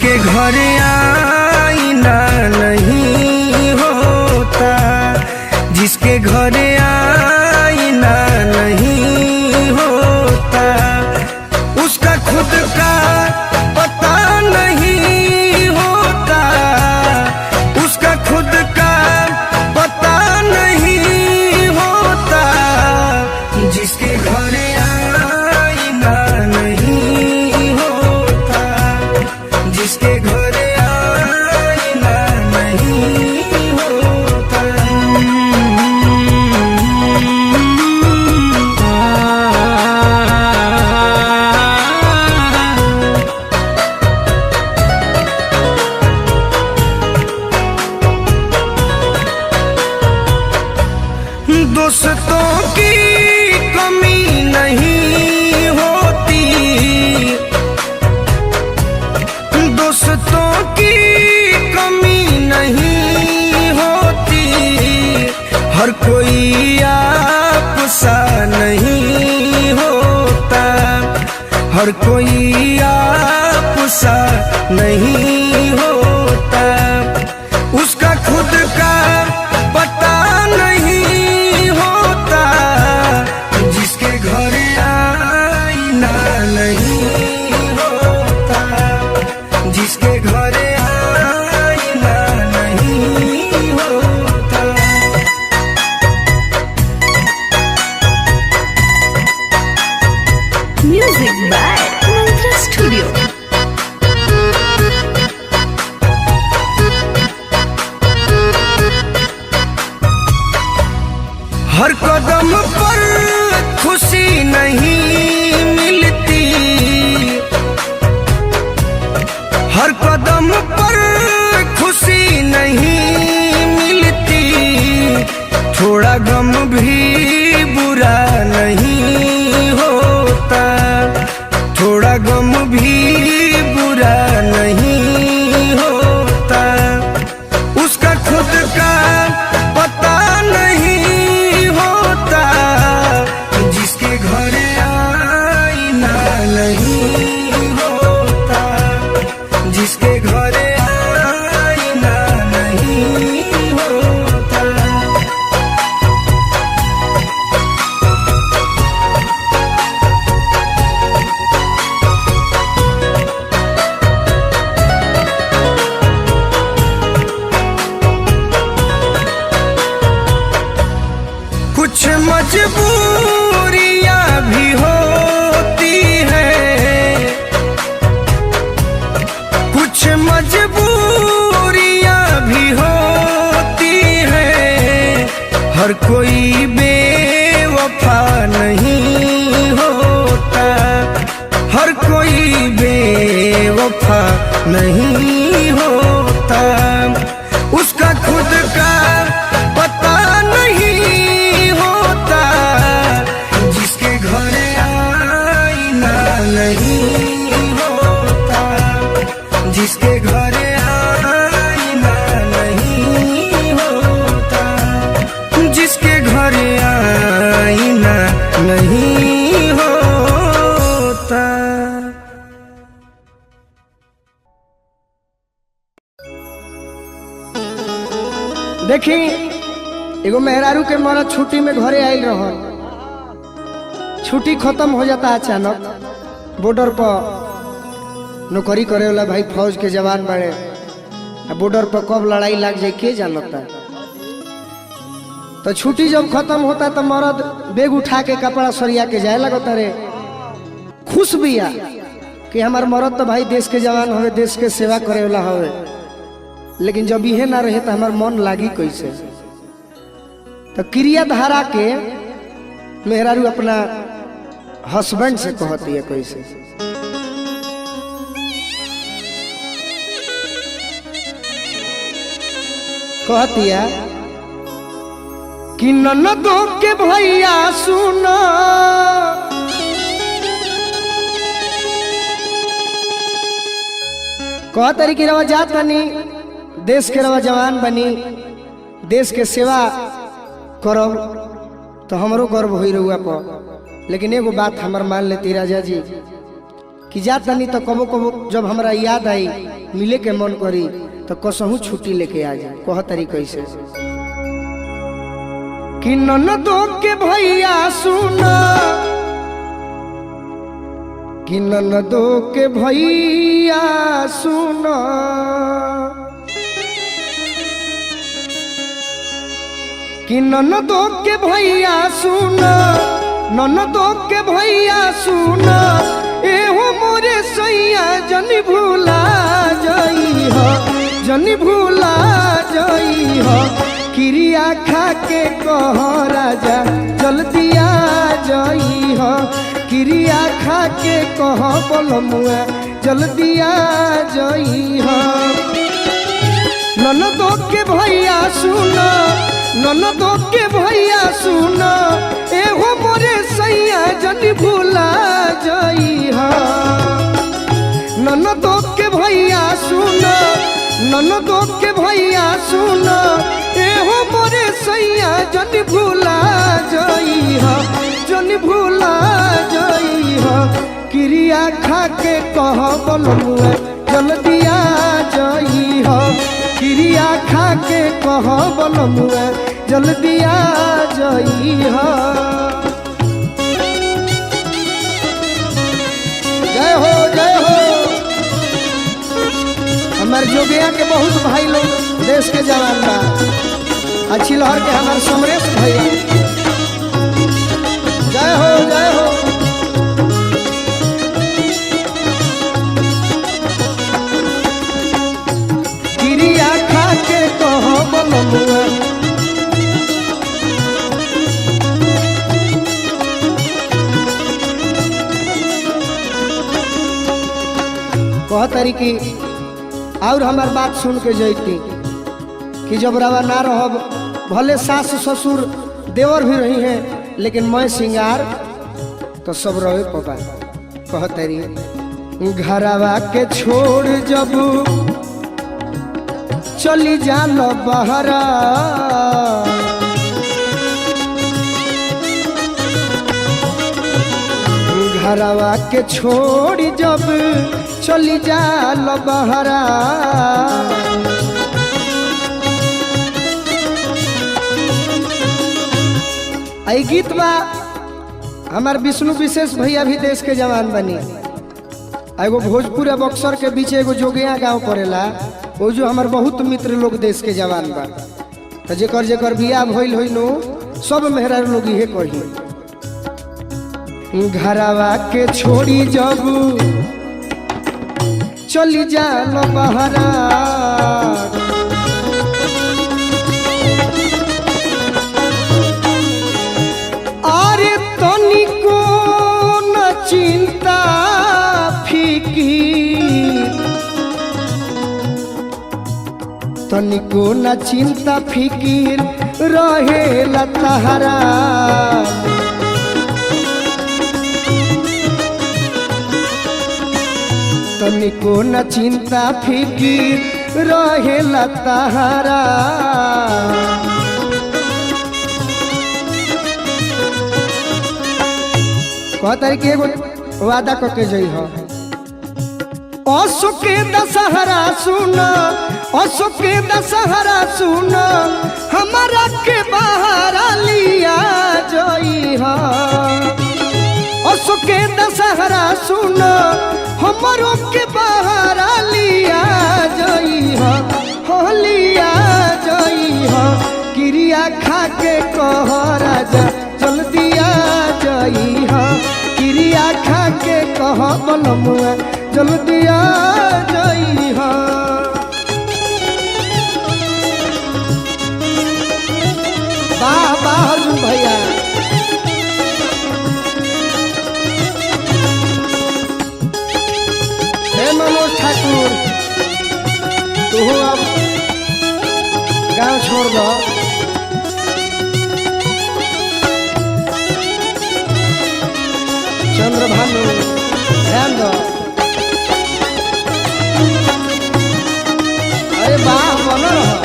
जिसके घर आईना नहीं होता, जिसके घर आईना नहीं होता, उसका खुद का पता नहीं होता, उसका खुद का पता नहीं होता। जिसके घर आईना नहीं होता, जिसके घर आईना नहीं होता। दोस्तों की कमी नहीं होती, दोस्तों की कमी नहीं होती, हर कोई आप सा नहीं होता, हर कोई आप सा नहीं होता। उसका खुद का पता नहीं होता, जिसके घर आईना नहीं होता, जिसके घर आईना नहीं होता। Music by Mantra Studio. हर कदम पर खुशी नहीं मिलती, हर कदम पर खुशी नहीं मिलती, थोड़ा गम भी बुरा नहीं होता, थोड़ा गम भी बुरा नहीं होता। उसका खुद का पता नहीं होता, जिसके घर आईना नहीं होता, जिसके घर आईना नहीं होता। कुछ मजबूरियां भी होती हैं, कुछ मजबूरियां भी होती हैं, हर कोई बेवफा नहीं होता, हर कोई बेवफा नहीं होता। उसका खुद का पता नहीं होता, जिसके घर आईना नहीं होता, जिसके घर आईना नहीं होता, जिसके घर आईना नहीं होता। देखी एगो मेहरारू के मरद छुट्टी में घरे आयल रहल, छुट्टी खत्म हो जाता अचानक। बॉर्डर पर नौकरी करे वाला भाई फौज के जवान बड़े, बॉर्डर पर कब लड़ाई लग जाए के जानता। तो छुट्टी जब खत्म होता तो मरद बैग उठा के कपड़ा सरिया के जाए लगता रे। खुश बिया कि हमार मरद तो भाई देश के जवान हवे, देश के सेवा करे वाला हवे, लेकिन जब इहे ना रहे तो हमार मन लागी कैसे। तो क्रिया धारा के मेहरारू अपना हस्बैंड से कहती है कैसे। कहती है कि ननदो के भैया सुनो, कह तरीके रवा जात बनी, देश के रवा जवान बनी, देश के सेवा करब तो हमरो गर्व हो रहुआ पर। लेकिन एगो बात हमार मान लेती राजा जी कि जात बनी तो कबो कबो जब हमरा याद आई मिले के मन करी तो कसहू छुट्टी लेके आ जा। कह तरी कैसे कि ननदो के भैया सुना, कि ननदो के भैया सुना, कि ननदो के भैया सुना, ननदो के भैया सुना, एहो मोरे सैया जनी भूला जाई हो, जनी भूला जाई हो। क्रिया खा के कह राजा जल्दी आ जाई हो, क्रिया खा के कह बोलमुआ जल्दी आ जाई हो। ननदो के भैया सुना, ननदो के भैया सुना, एहो मोरे सैया जनी भूला जाई हो। ननदो के भैया सुना, ननदो के भैया सुना, एहो मोरे सैया जनी भूला जाई हो, जनी भूला जाई हो। क्रिया खा के कह बोलमुआ जल्दी आ जाई हो, क्रिया खा के कह बोलमुआ जल्दी आ जाई हो। जय हो जय हो। हमारे जोगिया के बहुत भाई लोग देश के जवान बा, अच्छी लहर के हमारे समरेश भैया, जय हो जय हो। क्रिया खा के कह बोलमुआ कह तरीकी और हमार बात सुन के जैती कि जब रवा ना रहब, भले सास ससुर देवर भी रही हैं, लेकिन मैं सिंगार तो सब रहे पपा। कह तरी घरवा के छोड़ जब चली जालो बहरा, घरवा के छोड़ जब चली जालो बहरा, आई गीत बा हमार विष्णु विशेष भैया भी देश के जवान बनी। एगो भोजपुर बक्सर के बीच एगो जोगिया गांव पड़ेला, वो जो हमार बहुत मित्र लोग देश के जवान बा, तो जेकर जेकर बियाह भइल होई नो सब मेहरा लोग इहे कही। घरवा के छोड़ी जब चली जालो बहरा, अरे तनिको न चिंता फीकी, तनिको न चिंता फिकीर रहेला तहरा, तनिको न चिंता फिकीर रहेला तहरा। कह तरीके एगो वादा करके जई हो, अशोक के दशहरा सुना, अशोक के दशहरा सुना, हमारा के बाहर लिया जई हो। अशोक के दशहरा सुना, हमारो के बाहर लिया जई हो, लिया जई हो। क्रिया खा के कह राजा जल्दी आ जई हो, क्रिया खा के कह बोलमुआ जल्दी आ जई हो। वाह वाह अर्जुन भैया, हे मनोज ठाकुर, तू अब गाँव छोड़ दो। चंद्रभानु ध्यान दो। अरे वाह बनो रहो।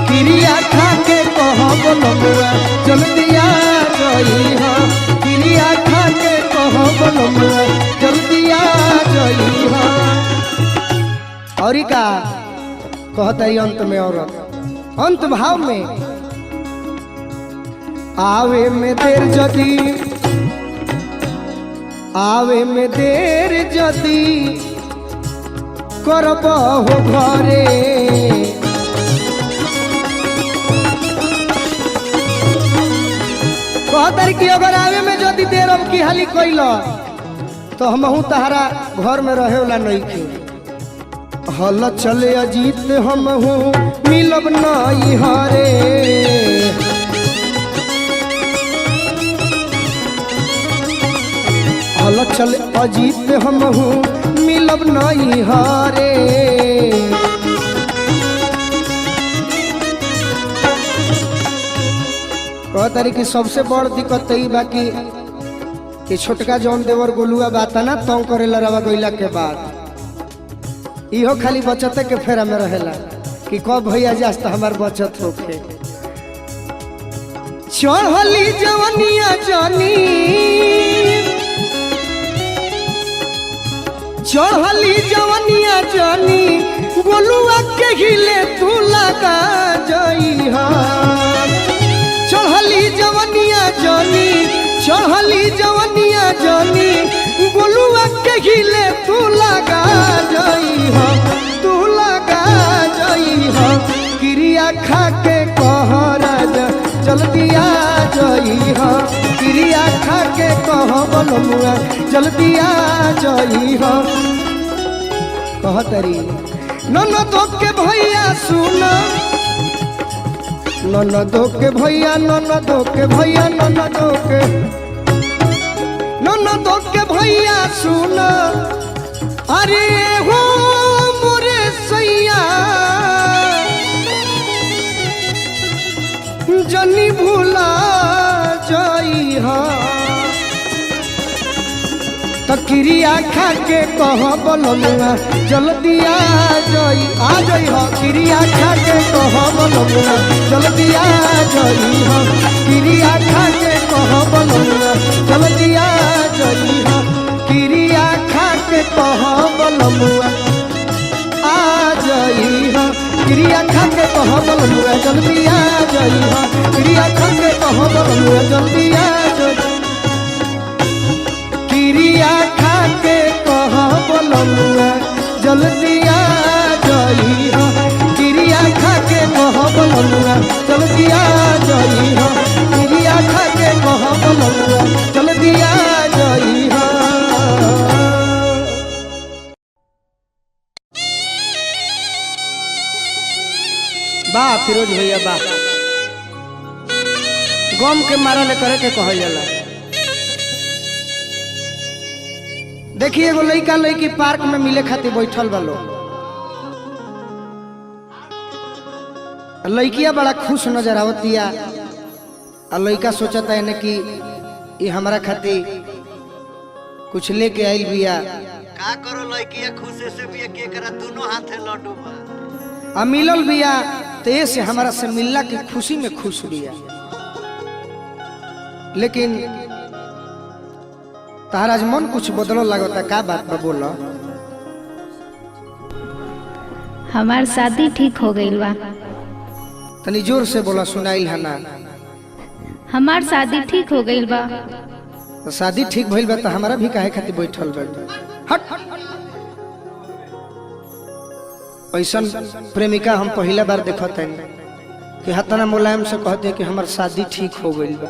क्रिया खा के कह बोलमुआ जल्दी आ गई हो, क्रिया खा के कह और का कहता है अंत में औरत, अंत भाव में आवे में देर जदी, आवे में देर जदी करब हो घरे, कहतर कि अगर आवे में जदी देर अब की हाली कोइल तो हमहू तहरा घर में रहे वाला नहीं थे। हल चले अजीत हमहू मिलब नहीं हरे, हल चले अजीत हमहू मिलब नहीं हरे। कहतारी कि सबसे बड़ दिक्कत ई बाकी कि छोटका जौन देवर गोलुआ बाता ना तंग करेला रवा गइला के बाद इहो खाली बचते के फेरा में रहेला कि कब भैया जास तो हमार बचत होखे। चढ़ली जवनिया जानी, चढ़ली जवनिया जानी गोलुआ के हिले तू लगा जइहा। चढ़ली जवनिया जानी, चढ़ली जवनिया जानी गोलुआ के हिले तू लगा जइहा, तू लगा जइहा। क्रिया खा के कह राजा जल्दी आ जइहा, क्रिया खा के कह बलमुआ जल्दी आ जइहा। कहतरी ननदो के भैया सुना, ननदो के भैया, ननदो के भैया, ननदो के भैया सुना। अरे हो मोरे सैया जनी भूला जइहा, तकिरिया खा के कह बलमुआ जल्दी आ जइहा, क्रिया खा के कह बलमुआ जल्दी आ जइहा, क्रिया खा के कह बलमुआ जल्दी आ जइहा, क्रिया खा के कह बलमुआ आ जइहा, क्रिया खा के कह बलमुआ जल्दी आ जइहा, क्रिया खा के कह बलमुआ जल्दी आ जइहा, क्रिया खा के कह बलमुआ जल्दी आ जइहा, क्रिया खा के कह बलमुआ जल्दी आ जइहा, क्रिया खा के कह बलमुआ जल्दी आ जइहा। वाह फिरोज भैया वाह, गम के मारा ले करे के कहल जाला। देखिए एगो लड़का लड़की पार्क में मिले खातिर बैठल बा लोग, लड़किया बड़ा खुश नजर आवतिया और लड़का सोचता है कि ये हमारा खातिर कुछ लेके आइल बिया। का करो लड़किया खुशे से भी के करा दोनों हाथे लड्डू बा आ मिलल बिया तो ये से हमारा से मिलला की खुशी में खुश बिया। लेकिन ताराज मन कुछ बदलो लगता, का बात बा बोलो। हमार शादी ठीक हो गईल बा। तनी जोर से बोला, सुनाइल है ना। हमार शादी ठीक हो गईल बा। तो शादी ठीक भइल बा तो हमारा भी काहे खातिर बैठल बा। हट, ऐसन प्रेमिका हम पहला बार देखत हन कि हतना मुलायम से कहते कि हमार शादी ठीक हो गईल बा।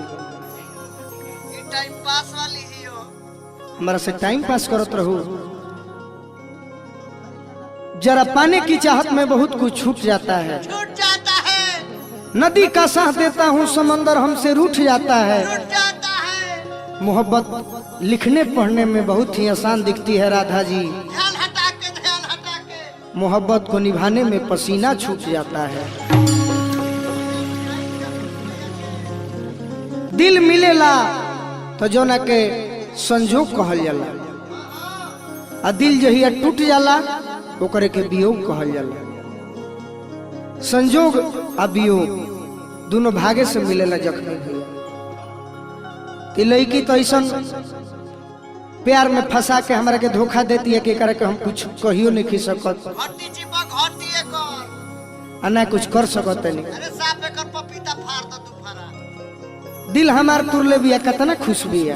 टाइम पास वाली ही हो, हमारा से टाइम पास करत रहू। जरा पाने की चाहत में बहुत कुछ छूट जाता है, छूट जाता है, नदी का साथ देता हूँ समंदर हमसे रूठ जाता है। छूट जाता है। मोहब्बत लिखने पढ़ने में बहुत ही आसान दिखती है राधा जी, ध्यान हटा के, ध्यान हटा के। मोहब्बत को निभाने में पसीना छूट जाता है। दिल मिलेला तो जो ना के संजोग कहल जाला, आ दिल जहिया टूट जाला ओकरे के वियोग कहल जाला। संजोग आ वियोग दोनों भागे से मिलेला जख्मी भैया। कि लड़की तो ऐसा प्यार में फंसा के हमारा के धोखा देती है कि करे के हम कुछ कहियो नहीं खी सकत। भट्टी जी आ ना कुछ कर सकत नहीं। अरे साफ एकर पपीता फाड़ दो तू फाड़ा। दिल हमार तुरले बिया कितना खुश बिया।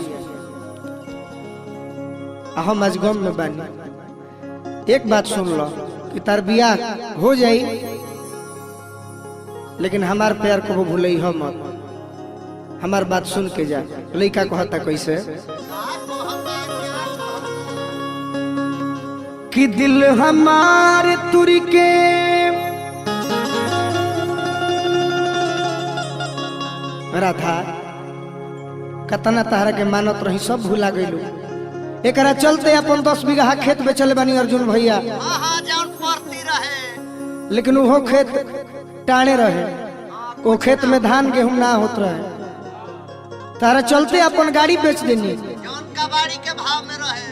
हम आज गम में बानी। एक बात सुन लो कि तार बिया हो जाई लेकिन हमार प्यार को भूलई हो मत। हमार बात सुन के जा। लड़का कहता कैसे कि दिल हमार तुरी के राधा कतना तारा के मानत रही सब भूला गइलू। एकरा चलते अपन 10 बीघा खेत बेचले बानी अर्जुन भैया। हां जौन पड़ती रहे लेकिन वो खेत टाणे रहे। वो खेत में धान गेहूं ना होत रहे। तारा चलते अपन गाड़ी बेच देनी। जौन कबाड़ी के भाव में रहे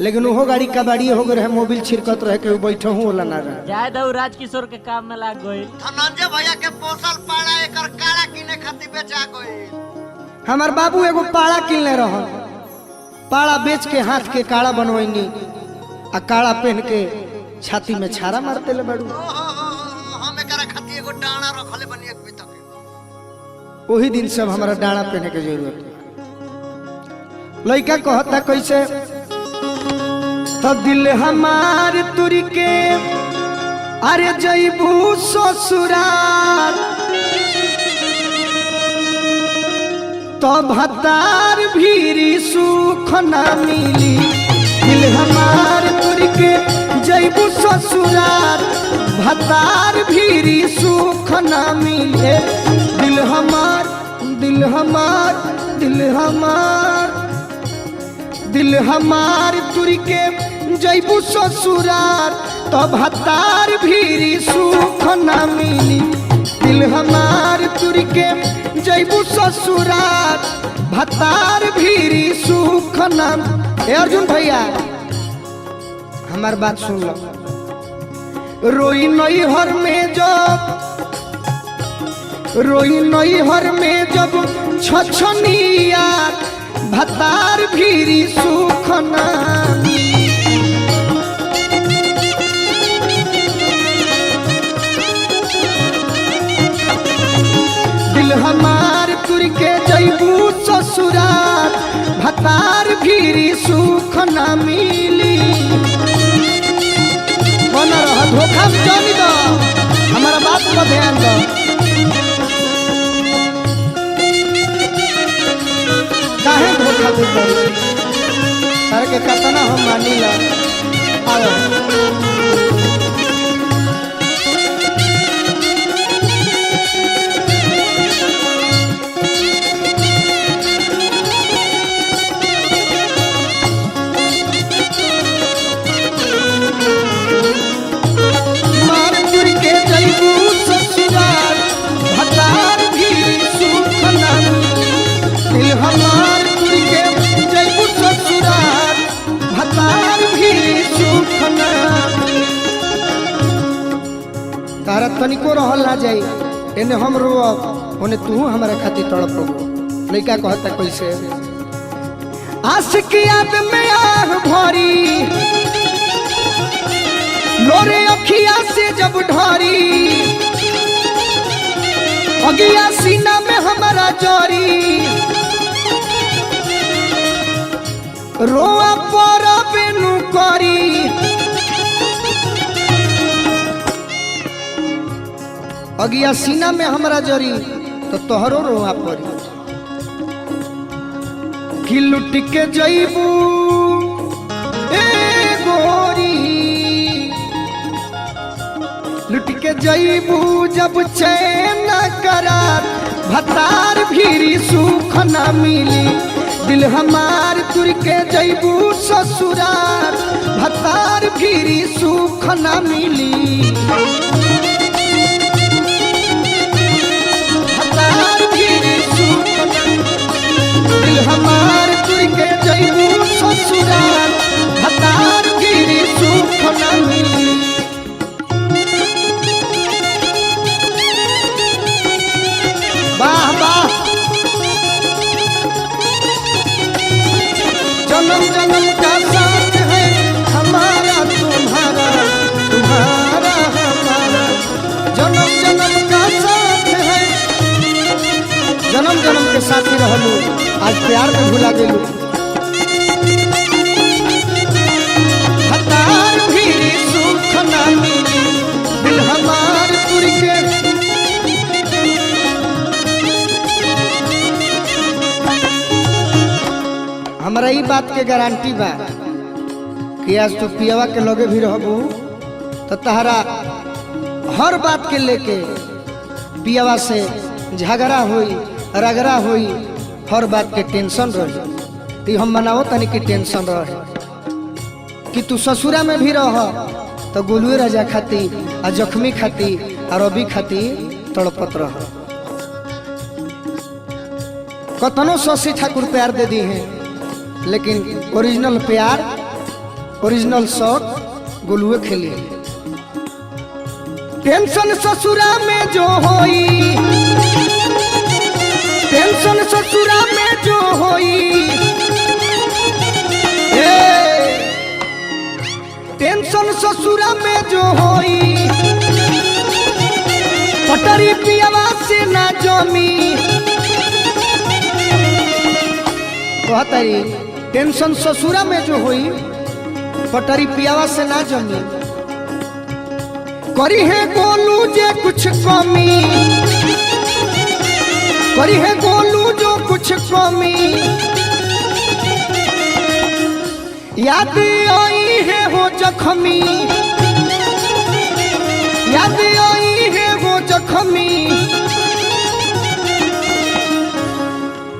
लेकिन वो गाड़ी कबाड़ी हो गए मोबिल छिड़कत रहे के बैठो हूं वाला ना रहे। जाय दऊ राजकिशोर के काम में लाग गई। धनंजय भैया के पोसल पाड़ा एकर काड़ा किने खातिर बेचा गई। हमार बाबू एगो पाड़ा किनले रह। पाड़ा बेच के हाथ के काड़ा बनवैनी आ काड़ा पहन के छाती में छारा मार देले बाड़ू। हम एकरा खातिर एगो डाना रखले बनी एक बिता के। वही दिन से हमारा डाना पहने के जरूरत है। लड़का कहता कैसे तो दिल हमार तुरी के अरे जईबू ससुराल तो भतार भीरी सुख ना मिली। दिल हमार तुरी के जईबू ससुराल भतार भीरी सुख ना मिले। दिल हमार दिल हमार दिल हमार दिल हमार तुरी के जईबू ससुराल तो भतार भीरी सुख ना मिली। दिल हमार तुरी के जईबू ससुराल भतार भीरी सुख ना। ए अर्जुन भैया हमार बात सुन लो। रोई नई हर में जब रोई नई हर में जब छछनिया भतार भीरी सुख ना। दिल हमार तुरी के जईबू ससुराल भतार भीरी सुख ना मिली। बना रहा धोखा में जानी दो। हमारा बात पर ध्यान दो। काहे धोखा देता तारे के कतना हम मानीला। आओ मारपुर के जईबू ससुराल भतार भीरी सुख ना। दिल हमार तुरी के जईबू ससुराल भतार भीरी सुख ना। तारा तनिको रहल ना जाई। एने हम रोब ओने तू हमारे खातिर तड़प। लड़का कहता कैसे आशिक याद में आग भरी लोरे अखिया से जब ढारी अगिया सीना में हमारा जोरी रोआ पर बेनु करी। अगिया सीना में हमारा जोरी तो तोहरो रोआ परी। कि लुट के जईबू ए गोरी लुट के जईबू जब चैन करार भतार भीरी सुख ना मिली। दिल हमार तुर के जईबू ससुराल भतार भीरी सुख ना मिली। भतार भीरी सुख ना दिल हमार तुर के जईबू ससुराल भतार भीरी सुख ना मिली। वाह वाह जन्म जन्म का साथ है हमारा तुम्हारा तुम्हारा हमारा। के साथी रहलू, आज प्यार में भुला गेलू। हतार भी सुख ना मिली दिल हमार तुर के। हमारा ई बात के गारंटी बा कि आज तो पियावा के लगे भी रहबू तो तहरा हर बात के लेके पियावा से झगड़ा होई रगड़ा होई, हर बात के टेंशन रही। तो हम मनाओ तनी की टेंशन रहे कि तू ससुरा में भी रह तो गोलुए राजा खाती आ जख्मी खाती और रवि खाती तड़पत रह। कतनो शशि ठाकुर प्यार दे दी है, लेकिन ओरिजिनल प्यार ओरिजिनल शौक गोलुए खेली। टेंशन ससुरा में जो होई, टेंशन ससुरा में जो होई, टेंशन ससुरा में जो होई, पटरी पियावा से ना जमी। कहतरी टेंशन ससुरा में जो होई, पटरी पियावा से ना जमी। करी है गोलू जे कुछ कमी, करी है गोलू जो कुछ कमी। याद आई है वो जख्मी, याद आई है वो जख्मी।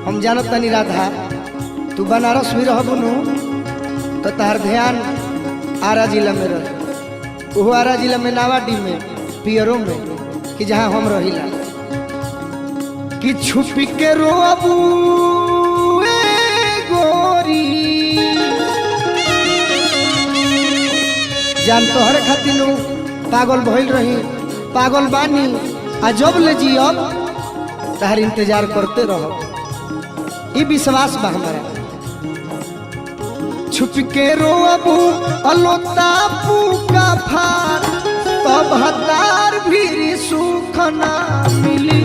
हम जानत तनी राधा तू बनारस भी रहबू नु तो तार ध्यान आरा जिला में रह, वो आरा जिला में नावाडी में पियरो में कि जहाँ हम रहिला। कि छुपी के रोबू गोरी जान तोहरे खातिर पागल भइल रही, पागल बानी आ जब ले जियब तहर इंतजार करते रहो, ये विश्वास बा हमारा। छुप के रोबू अलोता पूका फार तब हतार भी सुख ना मिली।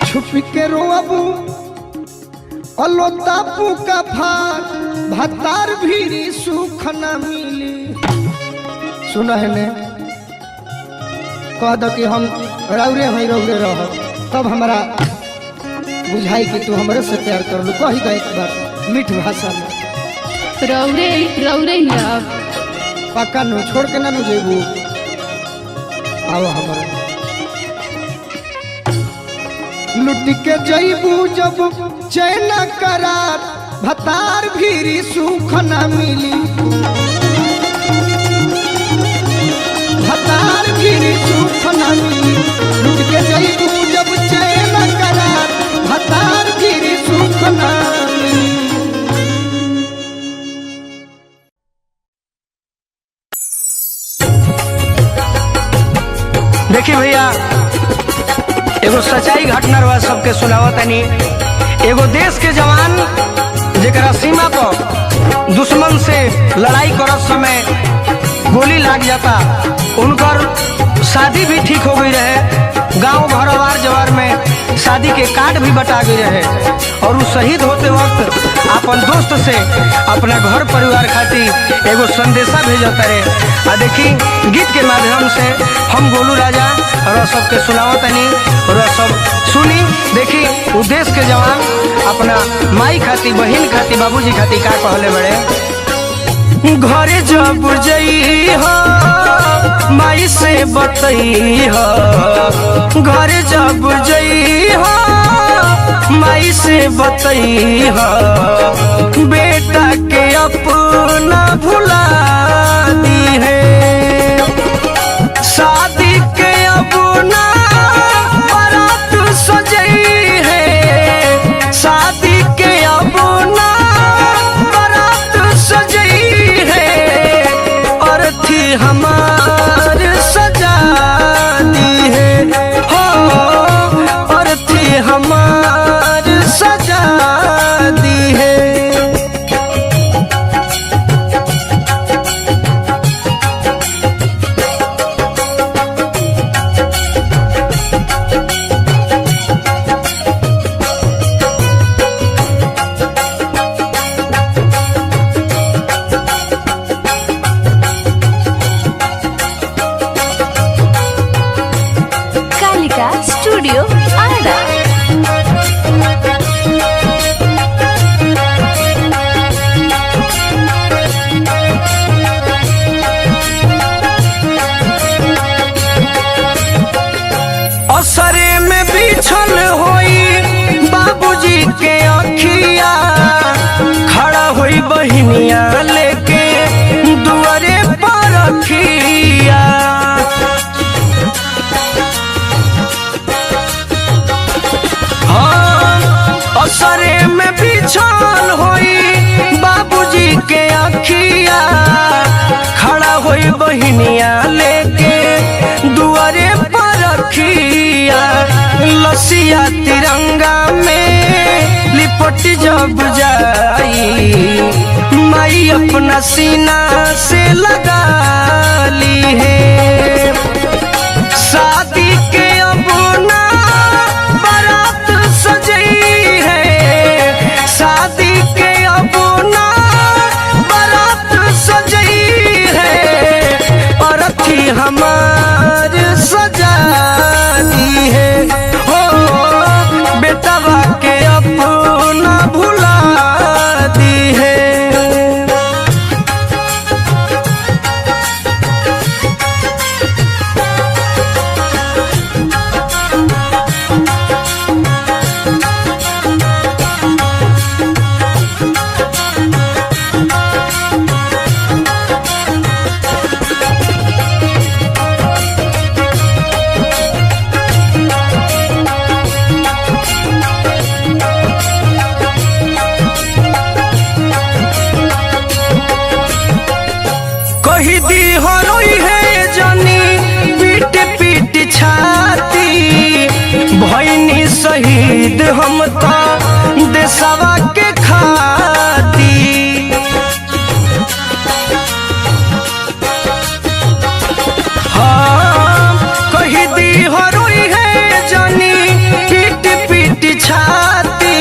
छुप के रोबू अलोता पूका फार भतार भी सुख ना मिली। सुना है ने कह दो कि हम रौरे हैं रौरे रह, तब हमारा बुझाई कि तू हमरे से प्यार कर लू। कही दो एक बार मीठ भाषा में, रौरे रौरे ही अब पक्का नु छोड़ के ना नु जेबू। आओ हमारा लुट के जईबू जब चैन करार भतार भी सुख ना मिली। भतार भी सुख ना मिली, लुट के जईबू जब चैन करार भतार भी सुख ना मिली। देखिए भैया एगो सच्चाई घटना रहा सबके सुनावत तनी। एगो देश के जवान जेकरा सीमा पर दुश्मन से लड़ाई करत समय गोली लाग जाता, उनकर शादी भी ठीक हो गई रहे। गांव भरवार जवार में शादी के कार्ड भी बटा गई रहे और वो शहीद होते वक्त अपन दोस्त से अपना घर परिवार खातिर एगो संदेशा भेजता रहे। आ देखी गीत के माध्यम से हम गोलू राजा और सबके सुनावत तनी और सब सुनी। देखी वो देश के जवान अपना माई खाती, बहन खाती, बाबूजी खाती का कहले बड़े। घरे जब जई हो माई से बतई हो, घरे जब जई हो माई से बतई हो, बेटा के अपना भुला दी है। शादी के अपना बारात सजई है, शादी के अपना बारात सजई है, और थी हमार सजा दी है हो, और थी हमार सजा दी है। बहनिया लेके दुआरे पर रखिया। असरे में बिछल होई बाबूजी के अखिया, खड़ा होई बहनिया लेके दुआरे पर रखिया। लसिया तिरंगा में लिपट जब जाई, माई अपना सीना से लगा ली है। शादी के अब ना बारात सजई है, शादी के अब ना बारात सजई है। अरथी हमार सजा दी है, हो बेटवा के अपना भुला दी है। कही दी हरोई है जनी पीट पीट छाती, भईनी शहीद हम तो देशवा के खाती। हाँ कही दी हरोई है जनी पीट पीट छाती,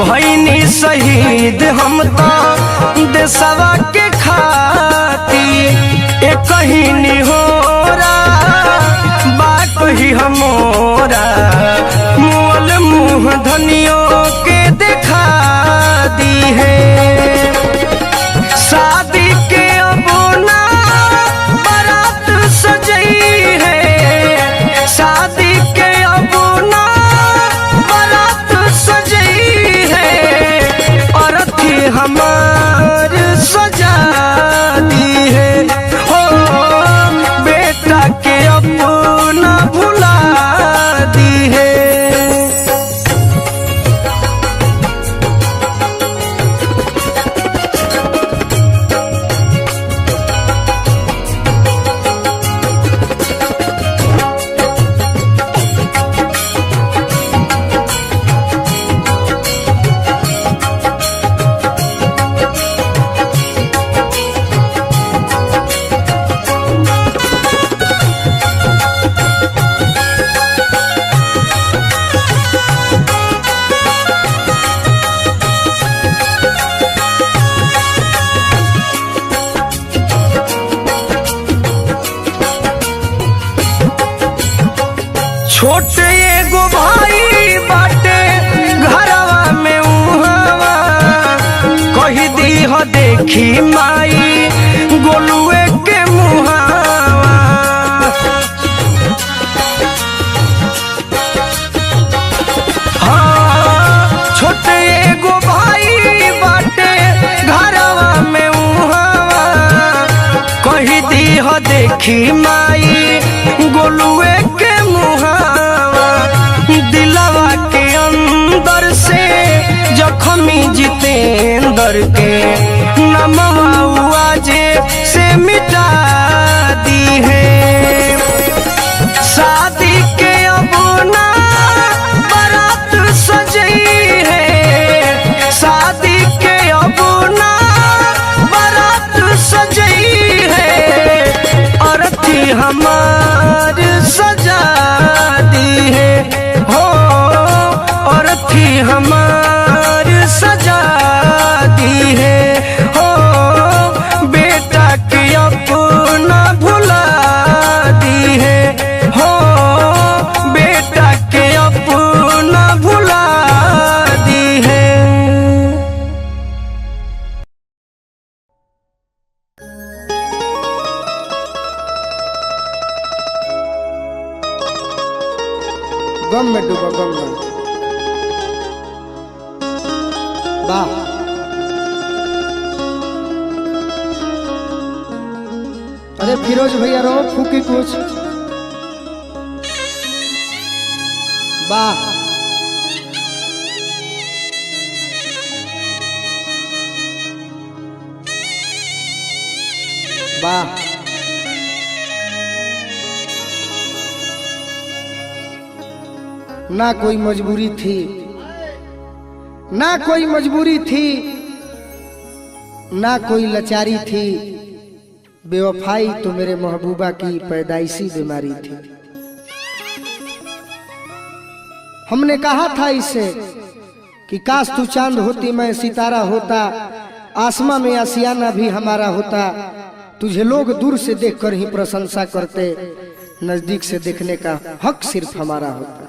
भईनी शहीद हम तो देशवा के खाती। एक कहीं निहोरा बात ही हमोरा, मोल मुँह धनियों के दिखा दी है। शादी के अब ना बारात सजई है, शादी के अब ना बारात सजई है। अरथी हमार सजा दी है, हो बेटा के अपना भुला दी है। छोटे एगो भाई बाटे घरवा में उहावा, कही दी हो देखी माई गोलुए के मुहावा। हाँ छोटे एगो भाई बाटे घरवा में उहावा, कही दी हो देखी माई गोलुए के मुहावा। दिलवा के अंदर से जख्मी जितेंद्र के नमवा जे से मिटा दी है। शादी के अब ना बारात सजई है, शादी के अब ना बारात सजई है। अरथी हमार सजा दी है, हो अरथी हमार सजा दी है। हो बेटा के अपना भुला दी है, हो बेटा के अपना भुला दी है। गम में डूबो गम में। वाह अरे फिरोज भैया रो फूकी कुछ। वाह वाह। ना कोई मजबूरी थी, ना कोई मजबूरी थी, ना कोई लाचारी थी, बेवफाई तो मेरे महबूबा की पैदाइशी बीमारी थी। हमने कहा था इसे कि काश तू चांद होती मैं सितारा होता, आसमां में आसियाना भी हमारा होता, तुझे लोग दूर से देखकर ही प्रशंसा करते, नजदीक से देखने का हक सिर्फ हमारा होता।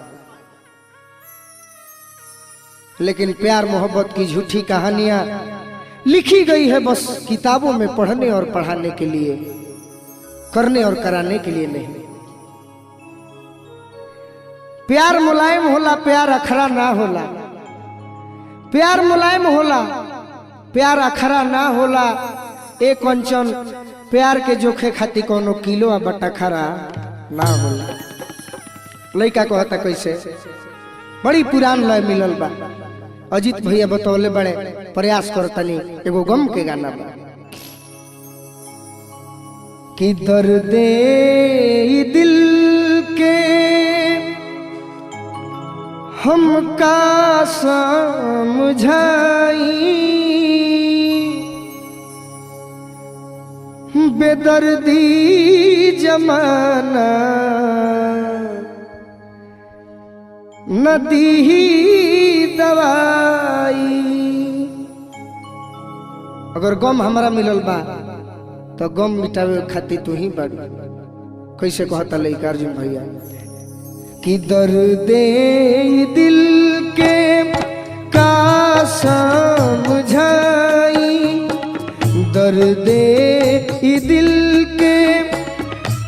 लेकिन प्यार मोहब्बत की झूठी कहानियां लिखी गई है बस किताबों में पढ़ने और पढ़ाने के लिए, करने और कराने के लिए नहीं। प्यार मुलायम होला, प्यार अखरा ना होला। प्यार मुलायम होला, प्यार अखरा ना होला। एक कंचन प्यार के जोखे खाती कोनो किलो आ बटा खरा ना होला। लड़का कहता कैसे, बड़ी पुरान लय मिलल बा। अजीत भैया बतौले बड़े, प्रयास करतनी एगो गम के गाना बा कि दर्दे दिल के हमका समझाई, बेदर्दी जमाना नदी दवाई। अगर गम हमारा मिलल बा तो गम मिटावे खातिर तू ही बड़। कैसे कहता लइका अर्जुन भैया कि दर्दे दिल के का समझाई, दर्दे दिल के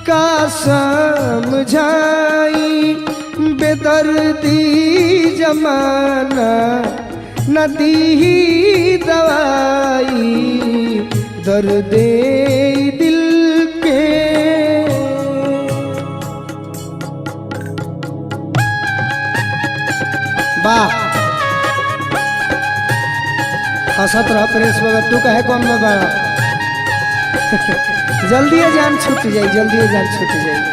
का समझाई, बेदर्दी जमाना नदी दवाई, दर्दे दिल के। वाह हंसत रह प्रेस बगैर, तू कहे कौन में बड़ा। जल्दी जान छूट जाई, जल्दी जान छूट जाई।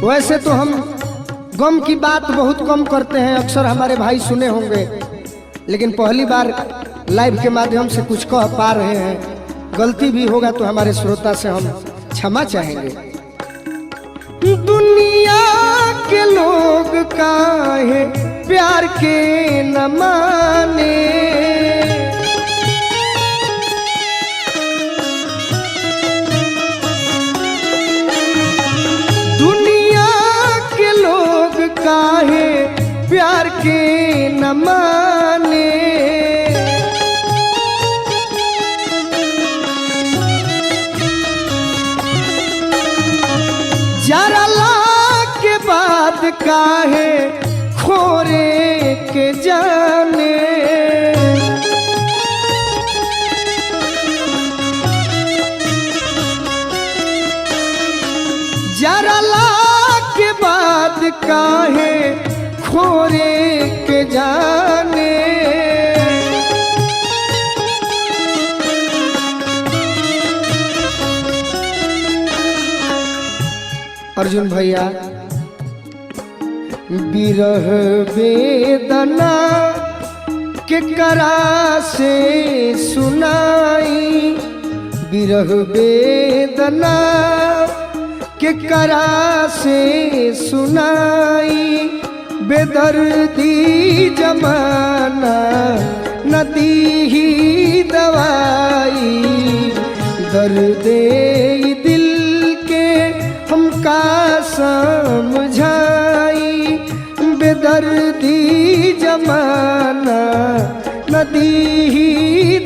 वैसे तो हम गम की बात बहुत कम करते हैं, अक्सर हमारे भाई सुने होंगे, लेकिन पहली बार लाइव के माध्यम से कुछ कह पा रहे हैं। गलती भी होगा तो हमारे श्रोता से हम क्षमा चाहेंगे। दुनिया के लोग काहे प्यार के न माने, काहे प्यार के न माने, जरा के बाद काहे खोरे के जाने, जरा के बाद काहे खोरे के जाने। अर्जुन भैया बिरह वेदना के करा से सुनाई, बिरह वेदना के करा से सुनाई, बेदर्दी जमाना नदी ही दवाई, दर्दे दिल के हमका समझाई, बेदर्दी जमाना नदी ही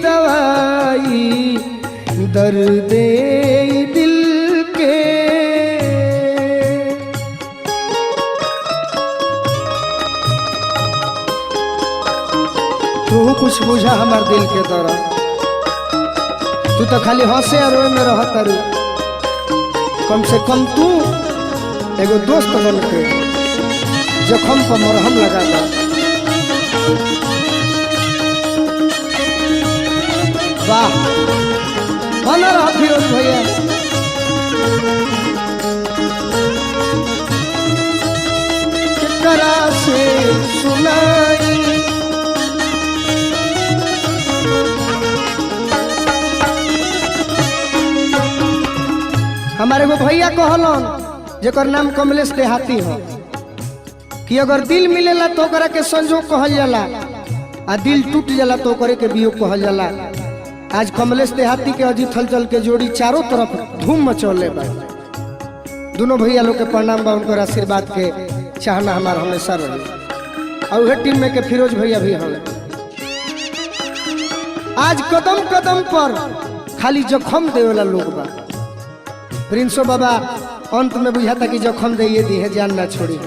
दवाई, दर्दे बुझा हमार दिल के दर्द। तू तो खाली हंसे और रोए में रहत रू, कम से कम तू एगो दोस्त बन के जखम पर मरहम लगा दा। वाह, बना रहा फिरोज भैया। केकरा से सुनाई हमारे वो भैया कहलन जेकर नाम कमलेश देहाती हो कि अगर दिल मिलेला तो ओकरा के संजोग कहल जाला, आ दिल टूट जाला तो ओकरे के वियोग कहल जाला। आज कमलेश देहाती के अजीत हलचल के जोड़ी चारों तरफ धूम मचौले बा। दोनों भैया लोग के प्रणाम बा, उनकर आशीर्वाद के चाहना हमारा हमेशा रही। और वह टीम में के फिरोज भैया भी हमें आज कदम कदम पर खाली जखम देवेला लोग बा। प्रिंसो बाबा अंत में बुझाता कि जखम दे दी है, जान ना छोड़ी।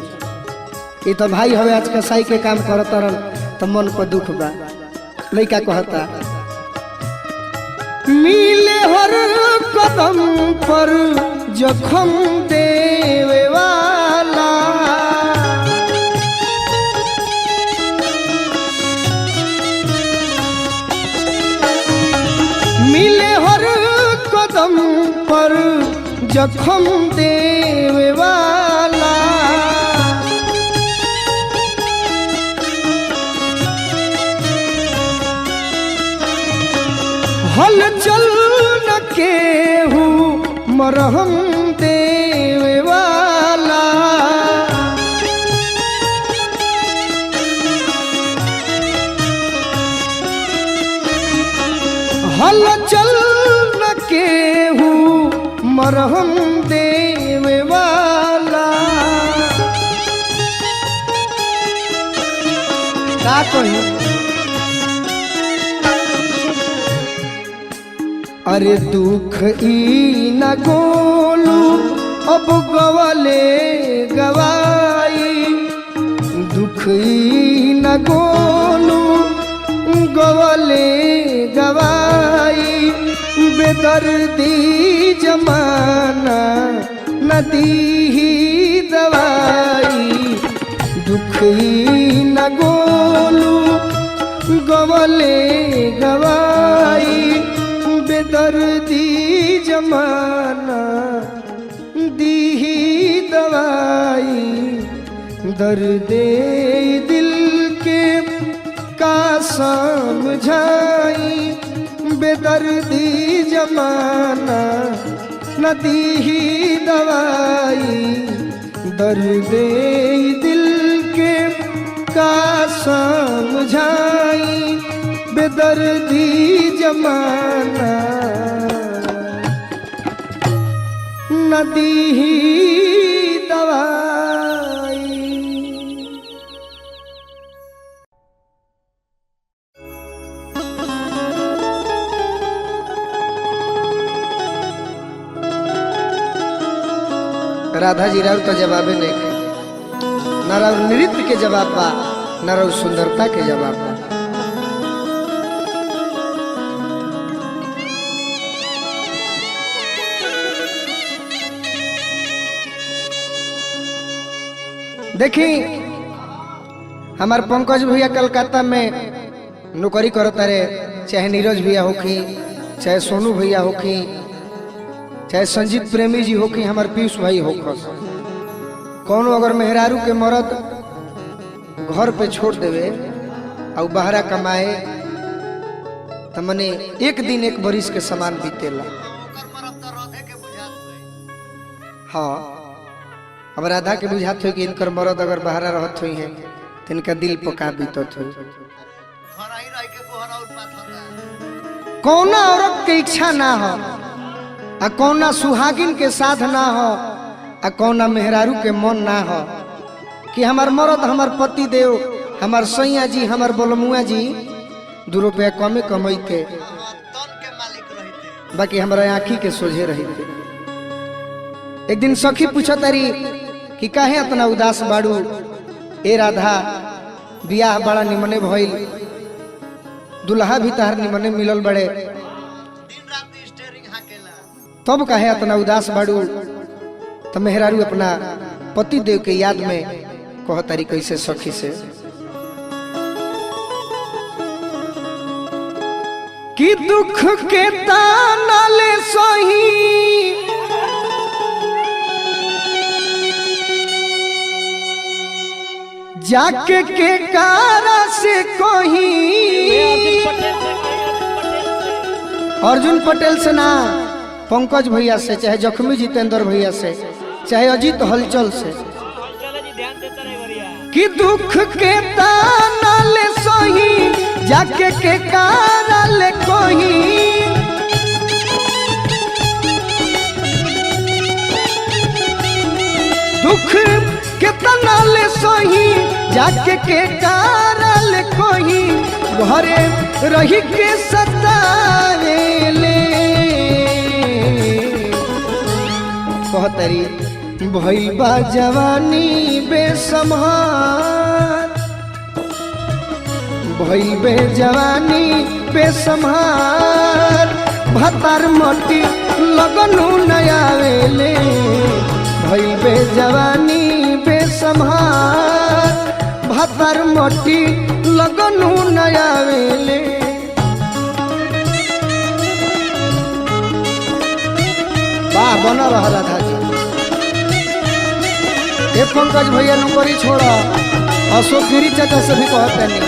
ये तो भाई हवे आज कसाई के काम करत रन तो मन पर दुख बा। लइका कहता मिले हर कदम पर जखम देवे वाला, मिले हर कदम पर जखम देवे वाला। हल चल न केहू मरहम देवे वाला, हल चल न केहू मरहम देवे वाला। का कही अरे दुख ई न गोलू अब गवाले गवाई, दुख ई न गोलू गवाले गवाई। बेदर्दी जमाना नदी ही दवाई, दुख ई न गोलू गवाले गवाई। बेदर्दी जमाना दी ही दवाई, दर्दे दिल के का समझाई। बेदर्दी जमाना न दी ही दवाई, दर्दे दिल के का समझाई। बेदर्दी जमाना नदी ही दवाई। राधा जी राव तो जवाबे नहीं के, न राव नृत्य के जवाब बा, न राव सुंदरता के जवाब बा। देखी हमार पंकज भैया कलकत्ता में नौकरी करता रे, चाहे नीरज भैया होखी, चाहे सोनू भैया होखी, चाहे संजीत प्रेमी जी होखी, हमार पीयूष भाई होखस। कौनो अगर मेहरारू के मरद घर पे छोड़ देवे और बाहरा कमाए तो मने एक दिन एक बरिस के समान बीतेला। हाँ, अब राधा के बुझात हो कि इनकर मरद अगर बाहरा रहत हुई है तो इनका दिल पका बीतत हो। कौना औरत के इच्छा ना हो, आ कौना सुहागिन के साथ ना हो, आ कौना मेहरारू के मन ना हो कि हमार मरद, हमार पति देव, हमार सैया जी, हमार बोलमुआ जी 2 रुपया कमे कमैते, बाकी हमारा आँखी के सोझे रहते। एक दिन सखी पूछा तारी कि काहे इतना उदास बाड़ू? ए राधा, बियाह बड़ा निमने भइल, दुल्हा भी तार निमने मिलल बड़े, दिन रात स्टीयरिंग हाकेला। तब कहे इतना उदास बाड़ू। तो मेहरारू अपना पति देव के याद में कह तारी कैसे सखी से कि दुख के ताना ले सही जाके के कारा से कोही। अर्जुन पटेल से ना, पंकज भैया से, चाहे जख्मी जितेंद्र भैया से, चाहे अजीत हलचल से, कि दुख के ताना ले सही जाके के कारा ले कोही। दुख के ताना ले सही जाके के कारा ले कोही। घरे रही के सतावेले कहतरी भइल बा जवानी बेसम्हार, भइल बे जवानी बेसम्हार। भतार मटी लगनु नयावेले भइल बे जवानी बेसम्हार। भतार मटी लगनु नयावेले। वाह बना रहा था जी। ए पंकज भैया नौकरी छोड़ा, अशोक गिरी चाचा से भी कहते नहीं,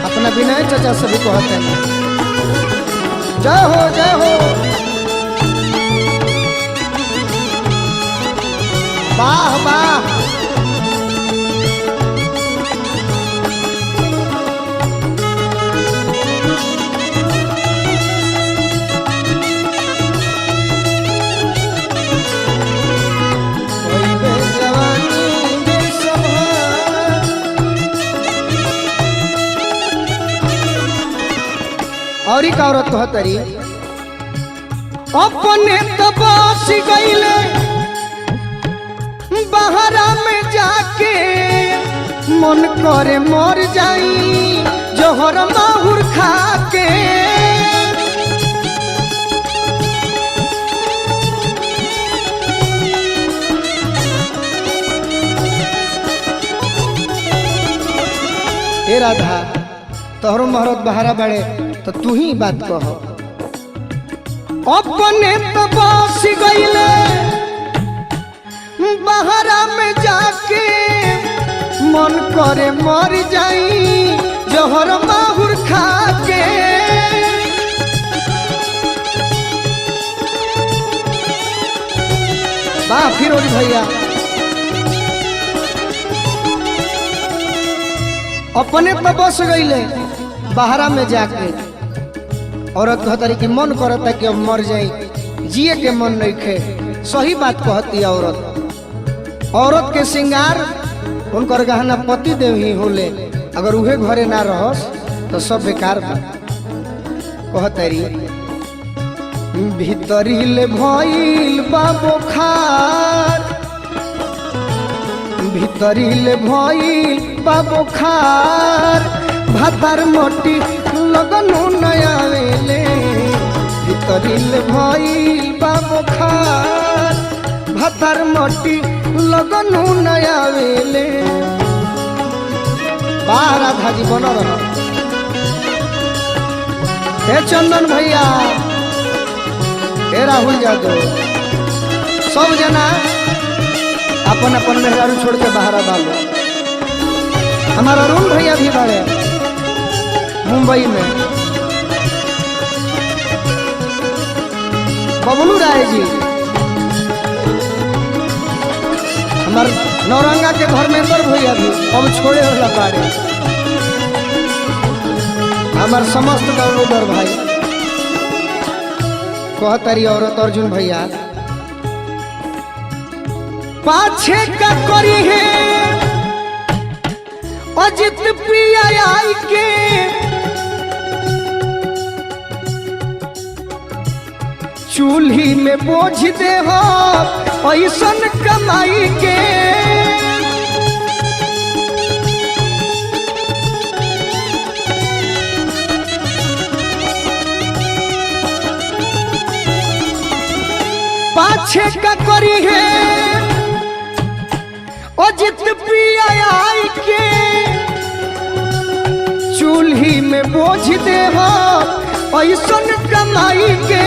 अपना विनय चाचा से भी कहते नहीं। जय हो जय हो। वाह वाह। और एक औरत कहतरी अपने तबास गईले बहरा में जाके मन करे मर जाई जोहर माहुर खा के। ए राधा तोहरो महरत बहरा बड़े तो तू ही बात कह। अपने तो बस गईले बहरा में जाके मन करे मर जाई जोहर माहुर खा के। वाह फिरोज भैया। अपने तो बस गईले बहरा में जाके, औरत कहतरी कि मन करता कि अब मर जाई, जिए के मन नहीं खे। सही बात कहती है औरत। औरत के श्रृंगार उनकर गहना पति देव ही होले, अगर उहे घरे ना रहस तो सब बेकार बा। कहतरी भीतरी ले भइल बा बुखार, भीतरी ले भइल बा बुखार। भतार मोटी लगनु नयावेले भीतरी ले भइल बा बुखार। भतार मोटी लगनु नयावेले। वाह राधा जी बन रहा। हे चंदन भैया, हे राहुल यादव, सब जना अपन अपन मेहरारू छोड़ के बाहर डालो। हमारा अरुण भैया भी बड़े मुंबई में, बबलू राय जी, हमार नौरंगा के धर्मेंद्र भैया भी अब छोड़े होला बाड़े। हमार समस्त डाउनलोडर भाई कहतरी औरत अर्जुन भैया पाछे का करी है अजित पिया आई के। चूल्ही में बोझ दे हो ऐसन कमाई के। पाछे का करी है अजित पिया आई के चूल्ही में बोझ दे हो ऐसन कमाई के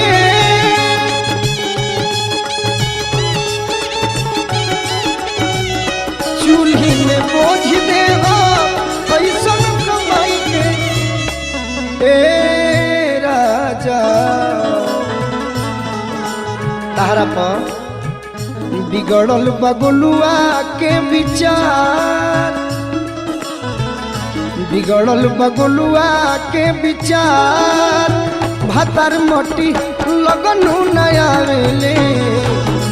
चूल्ही में बोझ दे हो ऐसन कमाई के ए राजा तारा पर बिगड़ल बगुलुआ के विचार बिगड़ल बगुलुआ के विचार भातर मोटी लगनु नया वेले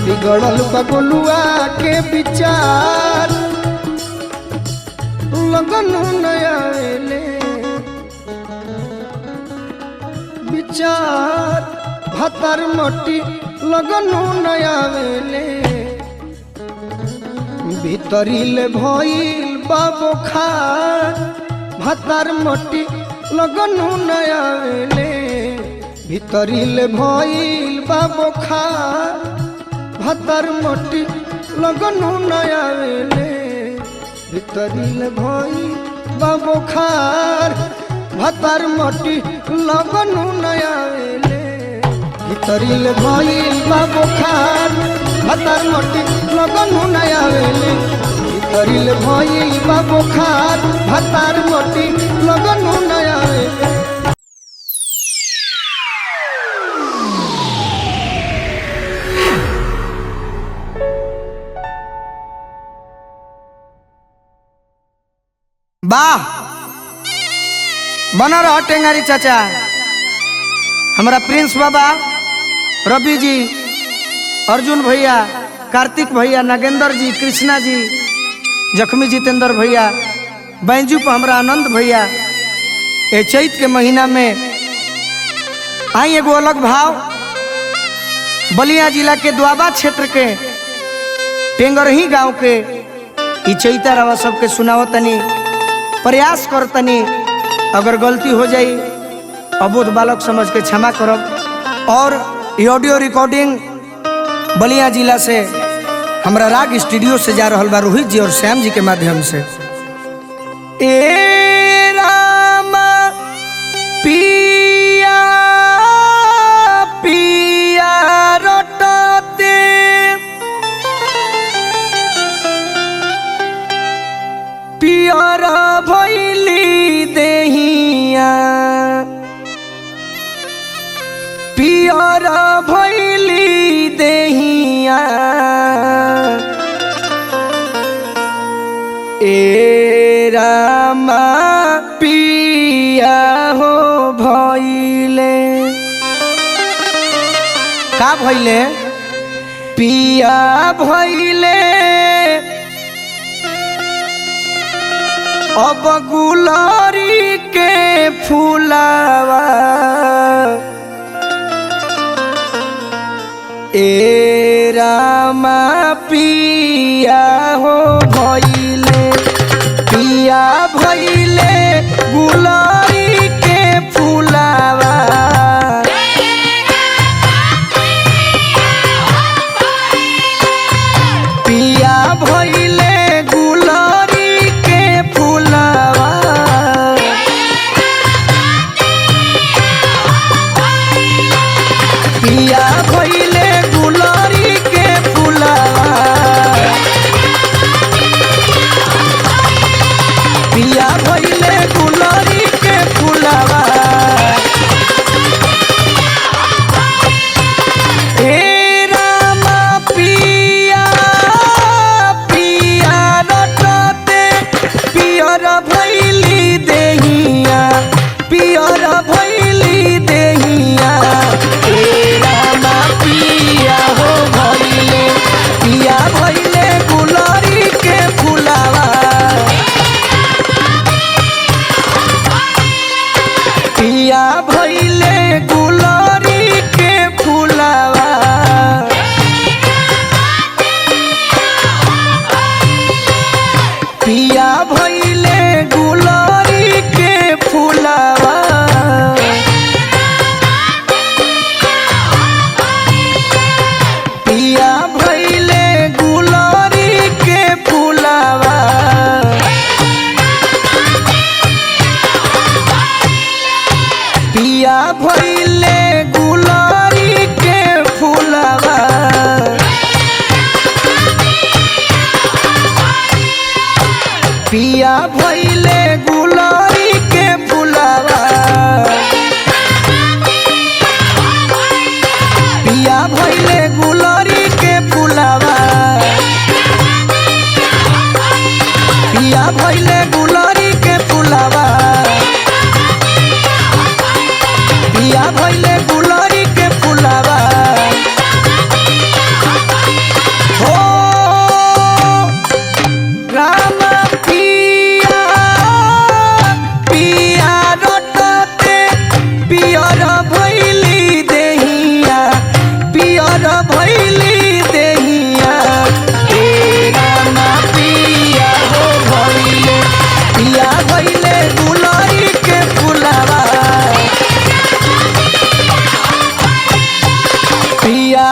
बिगड़ल बगुलुआ के विचार लगनु नया वेले विचार भातर मोटी लगनु नया वेले भीतरीले भइल बाबो खार भातार मोटी लगनु नया वेले भीतरीले भइल बाबो खार भातार मोटी लगनु नया वेले भीतरीले भइल बाबो खार भातार मोटी लगनु नया वेले भीतरीले भइल बाबो खार भातार मोटी लगनु नया वेले भीतरीले भइल बाबो खार भातार मोटी लगनु नया वेले वाह बना रहा टेंगारी चाचा हमारा प्रिंस बाबा रवि जी अर्जुन भैया कार्तिक भैया नागेंद्र जी कृष्णा जी जख्मी जितेंद्र भैया बैंजू पर हमारा आनंद भैया ये चैत के महीना में आई एगो अलग भाव बलिया जिला के द्वाबा क्षेत्र के टेंगरही गांव के ई चैता रवा सबके सुनाओ तनी प्रयास कर तनी अगर गलती हो जाई अबोध बालक समझ के क्षमा करब और ये ऑडियो रिकॉर्डिंग बलिया जिला से हमरा राग स्टूडियो से जा रहा बा रोहित जी और श्याम जी के माध्यम से ए राम पिया पिया रटते पियर भैली देहिया पियर भैली देहिया ए रामा पिया हो भैले का भैले पिया भैले अब गुलारी के फूलावा ए रामा पिया हो भइले पिया भइले गुलारी के फूलावा पिया भइले गुलारी के फूलावा पिया भइले गुलारी के फूलावा पिया भइले गुलारी के फूलावा हे रामा पिया पिया रटते पियर भइली देहिया पियर भइली देहिया हे रामा पिया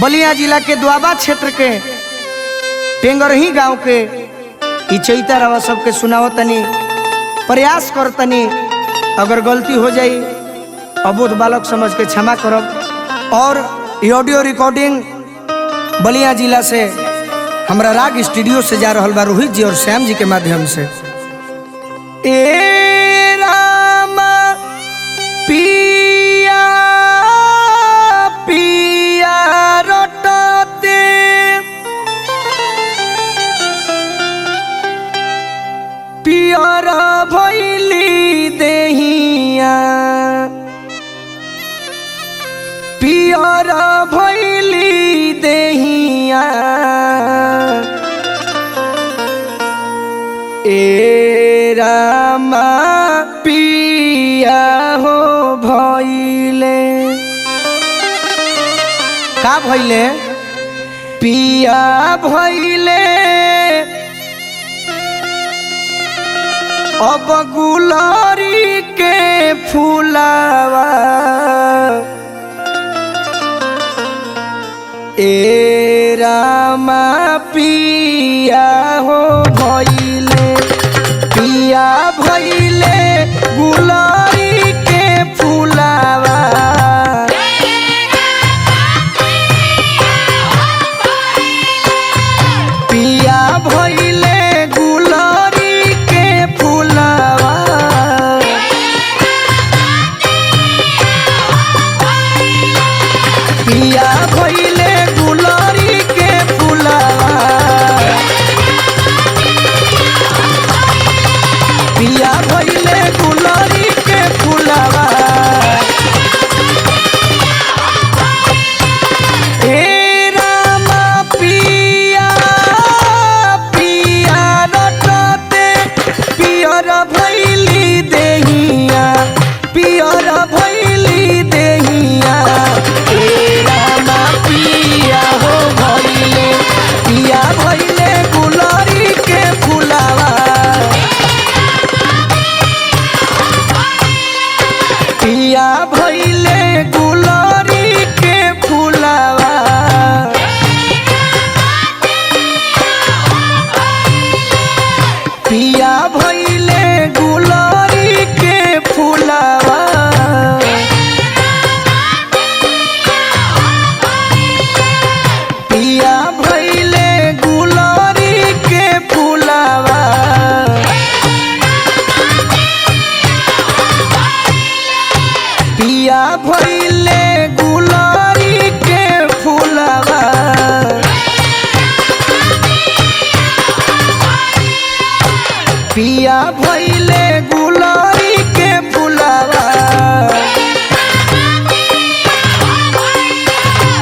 बलिया जिला के दुआबा क्षेत्र के टेंगरही गांव के ई चैता रवा सबके सुनाओ तनी, प्रयास कर तनी, अगर गलती हो जाई अबोध बालक समझ के क्षमा करब। और ये ऑडियो रिकॉर्डिंग बलिया जिला से हमरा राग स्टूडियो से जा रहल बा रोहित जी और श्याम जी के माध्यम से। ए रामा पिया पिया रटते पियर भैली देहिया पियर भैली देहिया ए रामा पिया हो भैले का भैले पिया भैले अब गुलारी के फूलावा ए रामा पिया हो भैले पिया भैले गुलारी के फूलावा पिया भैले गुलारी के फूलावा पिया भैले गुलारी के फूलावा पिया भैले गुलारी के फूलावा ए रामा पिया पिया रटते पियर भैली देहिया पियर भैली देहिया ए रामा पिया हो भैले पिया भैले गुलारी के फूलावा पिया भैले गुलारी के फूलावा पिया भैले गुलारी के फूलावा पिया भैले गुलारी के फूलावा पिया भैले गुलारी के फूलावा पिया भैले गुलारी के फूलावा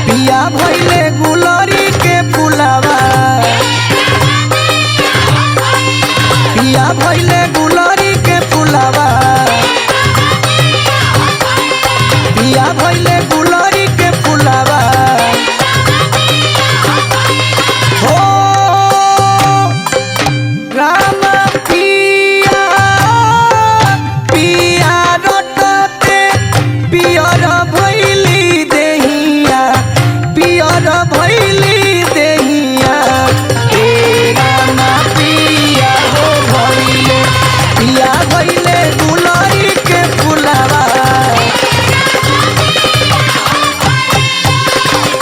पिया भैले गुलारी के फूलावा पिया भैले गुलारी के फूलावा पिया भैले गुलारी के फूलावा हो रामा पिया पिया रटते पियर भैली देहिया पियर भैली देहिया ए रामा पिया हो भैले पिया भैले गुलारी के फूलावा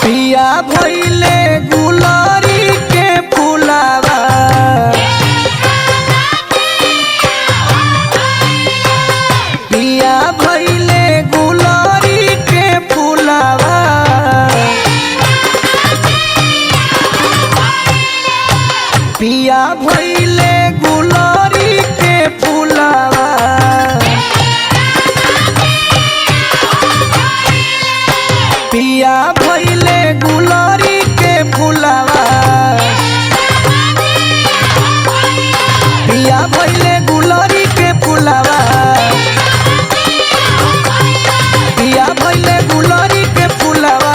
पिया भैले गुलारी के फूलावा पिया भैले गुलारी के फूलावा पिया भैले गुलारी के फूलावा पिया भैले गुलारी के फूलावा पिया भैले गुलारी के फूलावा पिया भैले गुलारी के फूलावा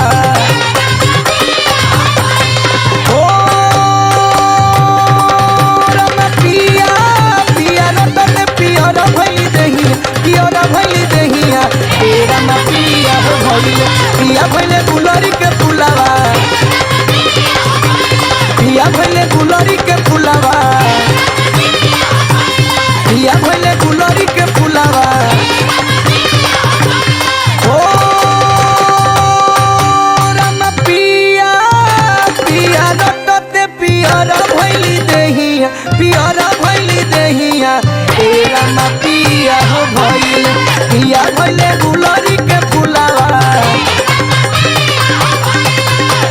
ओ रामा पिया पिया रतन पियर भैली देहिया पियर भैली देहिया ए रामा पिया हो भैले पिया भैले गुलारी के फूलावा